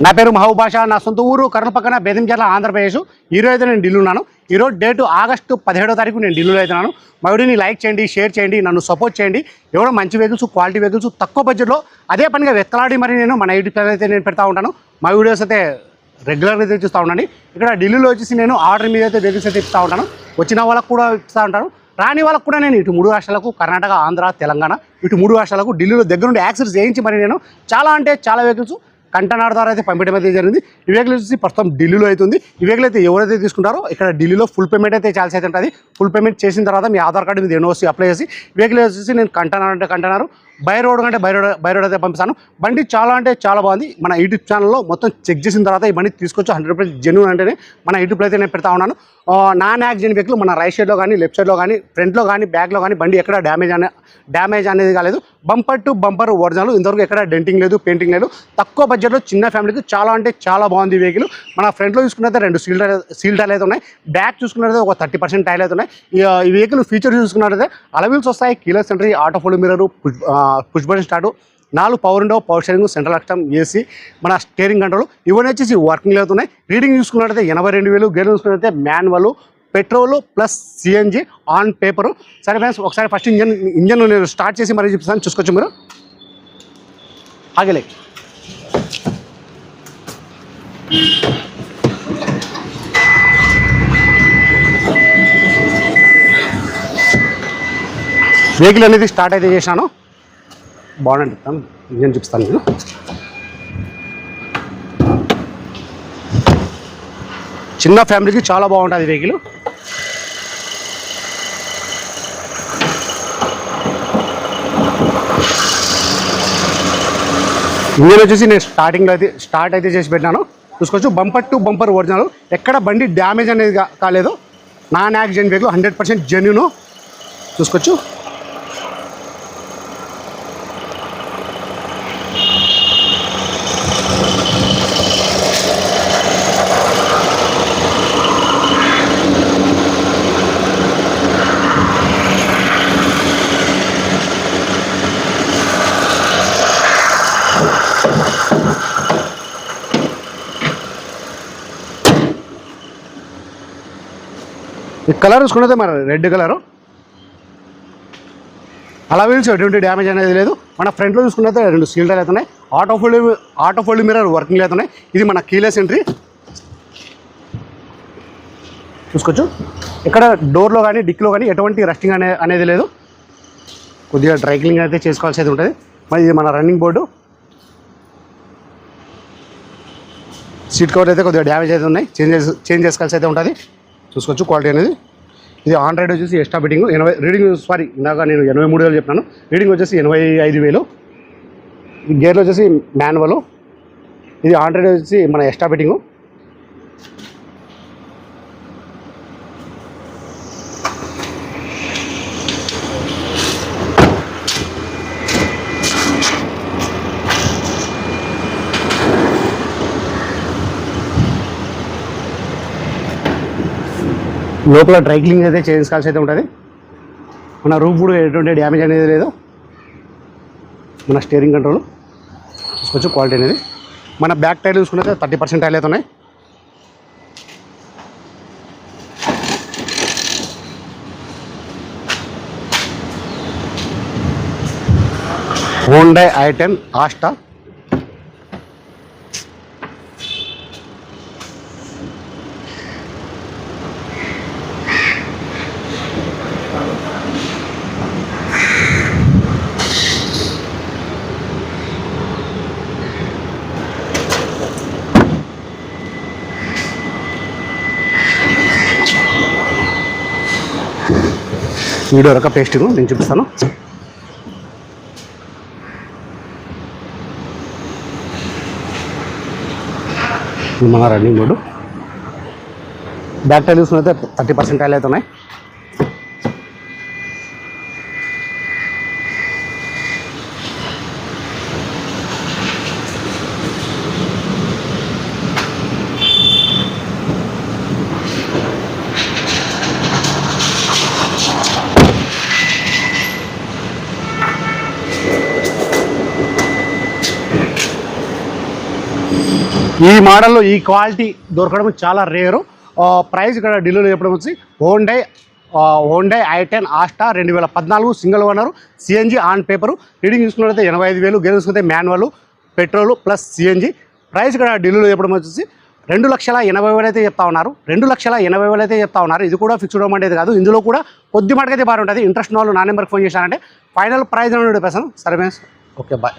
నా పేరు మహబూబ్ బాషా. నా సొంత ఊరు కర్నూలు పక్కన బేదంచెర్ల, ఆంధ్రప్రదేశ్. ఈరోజు అయితే నేను ఢిల్లీ ఉన్నాను. ఈరోజు డేటు ఆగస్టు 17వ తారీఖు నేను ఢిల్లీలో అవుతున్నాను. మా వీడియోని లైక్ చేయండి, షేర్ చేయండి, నన్ను సపోర్ట్ చేయండి. ఎవరో మంచి వెహికల్స్, క్వాలిటీ వెహికల్స్ తక్కువ బడ్జెట్లో అదే పనిగా వెతలాడి మరి నేను మన యూట్యూబ్ ఛానల్ అయితే నేను పెడతా ఉంటాను. మా వీడియోస్ అయితే రెగ్యులర్గా అయితే చూస్తూ ఉండండి. ఇక్కడ ఢిల్లీలో వచ్చేసి నేను ఆర్డర్ మీద అయితే వెహికల్స్ అయితే ఇస్తూ ఉంటాను. వచ్చిన వాళ్ళకు కూడా ఇస్తూ ఉంటాను, రాని వాళ్ళకు కూడా నేను ఇటు 3 రాష్ట్రాలకు, కర్ణాటక, ఆంధ్ర, తెలంగాణ, ఇటు 3 రాష్ట్రాలకు ఢిల్లీలో దగ్గరుండి యాక్సెస్ చేయించి మరి నేను చాలా అంటే చాలా వెహికల్స్ కంటైనర్ ద్వారా అయితే పంపించడం అయితే జరిగింది. ఈ వెహికల్ వచ్చేసి ప్రస్తుతం ఢిల్లీలో అవుతుంది. ఈ వెహికల్ అయితే ఎవరైతే తీసుకుంటారో ఇక్కడ ఢిల్లీలో ఫుల్ పేమెంట్ అయితే ఛాన్స్ అయితే ఉంటుంది. ఫుల్ పేమెంట్ చేసిన తర్వాత మీ ఆధార్ కార్డు మీద ఎన్ఓసి అప్లై చేసి వెహికల్ వచ్చేసి నేను కంటైనర్ అంటే కంటైనర్, బై రోడ్ అంటే బై రోడ్ అయితే పంపిస్తాను. బండి చాలా అంటే చాలా బాగుంది. మన యూట్యూబ్ ఛానల్లో మొత్తం చెక్ చేసిన తర్వాత ఈ బండి తీసుకొచ్చి 100% జెన్యూన్ అంటేనే మన యూట్యూబ్లో అయితే నేను పెడతా ఉన్నాను. నాన్ యాక్సిడెంట్ వెహికల్ మన రైట్ సైడ్లో కానీ, లెఫ్ట్ సైడ్లో కానీ, ఫ్రంట్లో కానీ, బ్యాక్లో కానీ బండి ఎక్కడ డ్యామేజ్ అనేది కాలేదు. Bumper to bumper original. ఇంతవరకు ఎక్కడ డెంటింగ్ లేదు, పెయింటింగ్ లేదు. తక్కువ బడ్జెట్లో చిన్న ఫ్యామిలీకి చాలా అంటే చాలా బాగుంది ఈ వెహికల్. మన ఫ్రంట్లో చూసుకున్నట్లయితే 2 సీల్ టైర్లు అయితే ఉన్నాయి. బ్యాక్ చూసుకున్నట్లయితే ఒక 30% టైర్లు అయితే ఉన్నాయి. ఈ వెహికల్ ఫీచర్స్ చూసుకున్నట్లయితే అలవీల్స్ వస్తాయి, keyless entry, auto fold mirror, push button start, 4 power window, power steering, central system, AC, మన స్టీరింగ్ కంట్రోల్ ఇవన్నీ వచ్చేసి వర్కింగ్ అవుతున్నాయి. రీడింగ్ చూసుకున్నట్లయితే 82,000. గేర్ చూసుకున్నట్లయితే manual, petrol plus CNG on paper. సరే ఫ్రెండ్స్, ఒకసారి ఫస్ట్ ఇంజన్ నేను స్టార్ట్ చేసి మరీ చూపిస్తాను, చూసుకోవచ్చు మీరు. ఆగలే వెహికల్ అనేది స్టార్ట్ అయితే చేశాను. బాగుంది, ఇంజన్ చూపిస్తాను నేను. చిన్న ఫ్యామిలీకి చాలా బాగుంటుంది వెహికల్. ఇంజన్ వచ్చేసి నేను స్టార్ట్ అయితే చేసి పెట్టినాను, చూసుకోవచ్చు. బంపర్ టు బంపర్ ఒరిజినల్, ఎక్కడ బండి డ్యామేజ్ అనేది కాలేదు. నాన్ యాక్సిడెంట్ వెహికల్, 100% జెన్యూన్, చూసుకోవచ్చు. ఈ కలర్ చూసుకున్నదే మన రెడ్ కలరు. అలా వీల్స్ ఎటువంటి డ్యామేజ్ అనేది లేదు. మన ఫ్రంట్లో చూసుకున్నైతే 2 సీల్ టైర్లు అవుతున్నాయి. ఆటో ఫోల్డ్ మిర్రర్ వర్కింగ్ అవుతున్నాయి. ఇది మన కీలెస్ ఎంట్రీ, చూసుకోవచ్చు. ఇక్కడ డోర్లో కానీ, డిక్లో కానీ ఎటువంటి రస్టింగ్ అనేది లేదు. కొద్దిగా డ్రై క్లీనింగ్ అయితే చేసుకోవాల్సి అయితే ఉంటుంది. మరి ఇది మన రన్నింగ్ బోర్డు. సీట్ కవర్ అయితే కొద్దిగా డ్యామేజ్ అయితే ఉన్నాయి, చేంజ్ చేసుకోవాల్సి అయితే ఉంటుంది, చూసుకోవచ్చు. క్వాలిటీ అనేది ఇది ఆన్ రైడ్ వచ్చేసి ఎక్స్ట్రా ఫిట్టింగ్ 80 రీడింగ్. సారీ, ఇందాక నేను 83,000 చెప్పినాను. రీడింగ్ వచ్చేసి 85,000. ఈ గేర్లో వచ్చేసి మాన్యువల్. ఇది ఆన్ రైడ్ వచ్చేసి మన ఎక్స్ట్రా ఫిట్టింగు. లోపల డ్రై క్లీనింగ్ అయితే చేసుకోవాల్సి అయితే ఉంటుంది. మన రూఫ్ కూడా ఎటువంటి డ్యామేజ్ అనేది లేదు. మన స్టీరింగ్ కంట్రోల్ చూసుకోవచ్చు. క్వాలిటీ అనేది మన బ్యాక్ టైర్లు చూసుకుంటే 30% టైర్లు అయితే ఉన్నాయి. Honda i10 Asta. వీడియో రక పేస్టింగ్ నేను చూపిస్తాను. మన రన్నింగ్ మోడ్. బ్యాక్ టైర్ చూసుకుంటే 30% టైర్లు అయితే ఉన్నాయి. ఈ మోడల్లో ఈ క్వాలిటీ దొరకడం చాలా రేరు. ప్రైస్ ఇక్కడ ఢిల్లీలో చెప్పడం వచ్చి Hyundai i10 Asta 2014 single owner, CNG on paper. Reading చూసుకున్నట్లయితే 85,000, గేర్ చూసుకుంటే manual, petrol plus CNG. Price ఇక్కడ ఢిల్లీలో చెప్పడం వచ్చేసి 2,80,000 అయితే చెప్తా ఉన్నారు. 2,80,000 అయితే చెప్తా ఉన్నారు. ఇది కూడా ఫిక్స్డ్ అమౌంట్ అయితే కాదు, ఇందులో కూడా కొద్ది మటుకైతే బాగుంటుంది. ఇంట్రెస్ట్ ఉన్న వాళ్ళు నా నెంబర్కి ఫోన్ చేశారంటే ఫైనల్ ప్రైస్ అని చెప్పేసాను. సరే ఫ్రెండ్స్, ఓకే బాయ్.